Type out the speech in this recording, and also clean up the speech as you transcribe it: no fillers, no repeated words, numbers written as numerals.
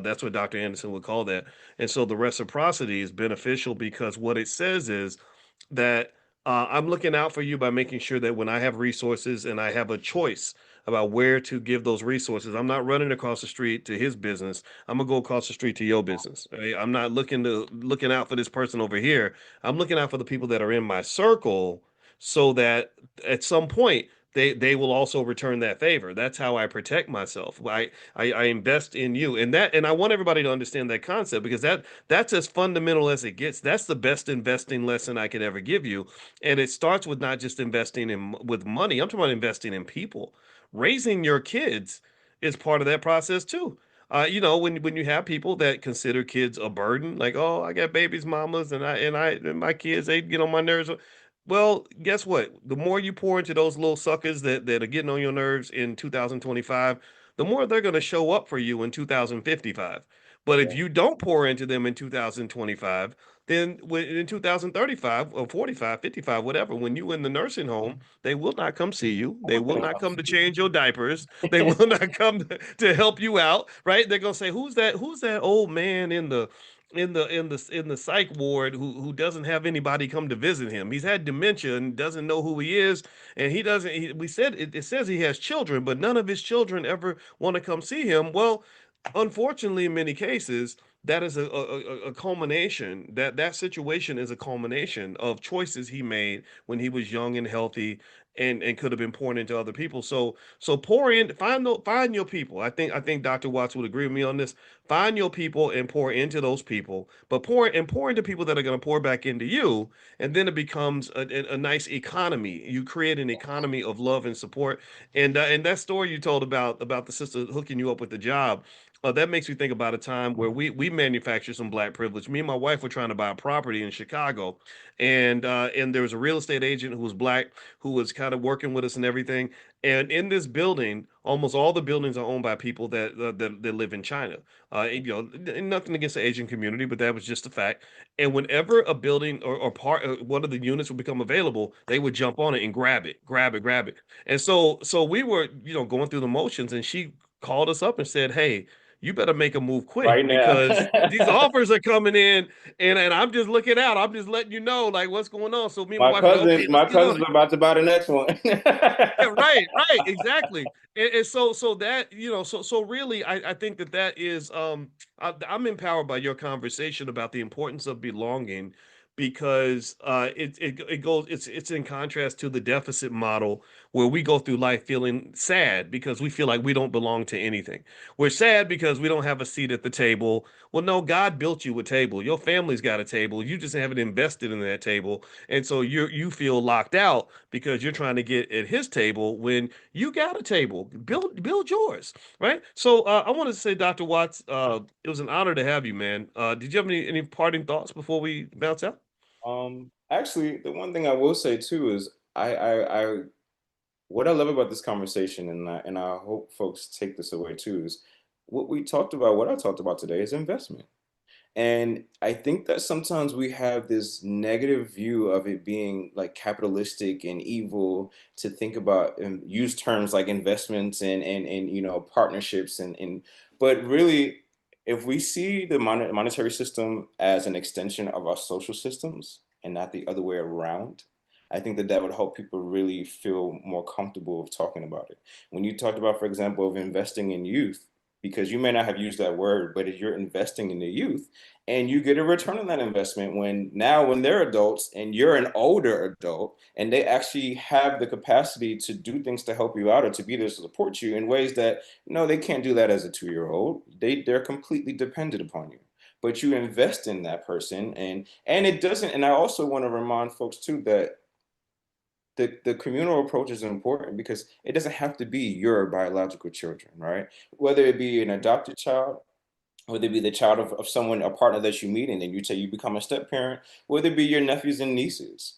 That's what Dr. Anderson would call that. And so the reciprocity is beneficial because what it says is that I'm looking out for you by making sure that when I have resources and I have a choice about where to give those resources, I'm not running across the street to his business. I'm gonna go across the street to your business. Right? I'm not looking out for this person over here. I'm looking out for the people that are in my circle, so that at some point they will also return that favor. That's how I protect myself. I invest in you, and I want everybody to understand that concept because that's as fundamental as it gets. That's the best investing lesson I could ever give you. And it starts with not just investing in with money. I'm talking about investing in people. Raising your kids is part of that process too. When you have people that consider kids a burden, like, oh, I got babies, mamas, and my kids, they get on my nerves. Well, guess what? The more you pour into those little suckers that are getting on your nerves in 2025, the more they're going to show up for you in 2055. But if Yeah. you don't pour into them in 2025, then in 2035 or 45, 55, whatever, when you in the nursing home, they will not come see you. They Who's will gonna not come come to see change your diapers. They will not come to help you out, right? They're gonna say, "Who's that? Who's that old man in the psych ward who doesn't have anybody come to visit him? He's had dementia and doesn't know who he is, and he doesn't. We said it says he has children, but none of his children ever want to come see him. Well, unfortunately, in many cases, that is a culmination. That situation is a culmination of choices he made when he was young and healthy, and could have been pouring into other people. So pour in, find your people. I think Dr. Watts would agree with me on this. Find your people and pour into those people, but pour into people that are going to pour back into you, and then it becomes a nice economy. You create an economy of love and support. And that story you told about the sister hooking you up with the job, that makes me think about a time where we manufactured some black privilege. Me and my wife were trying to buy a property in Chicago, and there was a real estate agent who was black who was kind of working with us and everything. And in this building, almost all the buildings are owned by people that live in China. Nothing against the Asian community, but that was just a fact. And whenever a building or part one of the units would become available, they would jump on it and grab it. And so we were, going through the motions, and she called us up and said, "Hey, you better make a move quick right now? because these offers are coming in, and I'm just looking out. I'm just letting you know like what's going on." So me and my My wife were like, "Okay, cousin, let's my get on cousin's it." about to buy the next one. Yeah, right, exactly. And so that, so really, I think that is, I'm empowered by your conversation about the importance of belonging, because it goes, it's in contrast to the deficit model where we go through life feeling sad because we feel like we don't belong to anything. We're sad because we don't have a seat at the table. Well, no, God built you a table. Your family's got a table. You just haven't invested in that table, and so you feel locked out because you're trying to get at his table when you got a table. Build yours, right? So I want to say, Dr. Watts, it was an honor to have you, man. Did you have any parting thoughts before we bounce out? Actually, the one thing I will say too is I what I love about this conversation, and I hope folks take this away too, is what we talked about. What I talked about today is investment. And I think that sometimes we have this negative view of it being like capitalistic and evil to think about and use terms like investments and partnerships and but really if we see the monetary system as an extension of our social systems and not the other way around, I think that that would help people really feel more comfortable of talking about it. When you talked about, for example, of investing in youth, because you may not have used that word, but if you're investing in the youth, and you get a return on that investment when they're adults and you're an older adult and they actually have the capacity to do things to help you out or to be there to support you in ways that no, they can't do that as a 2-year-old. They're completely dependent upon you, but you invest in that person. And it doesn't, and I also want to remind folks too that the communal approach is important because it doesn't have to be your biological children, right? Whether it be an adopted child, whether it be the child of someone, a partner that you meet, and then you say you become a step parent, whether it be your nephews and nieces.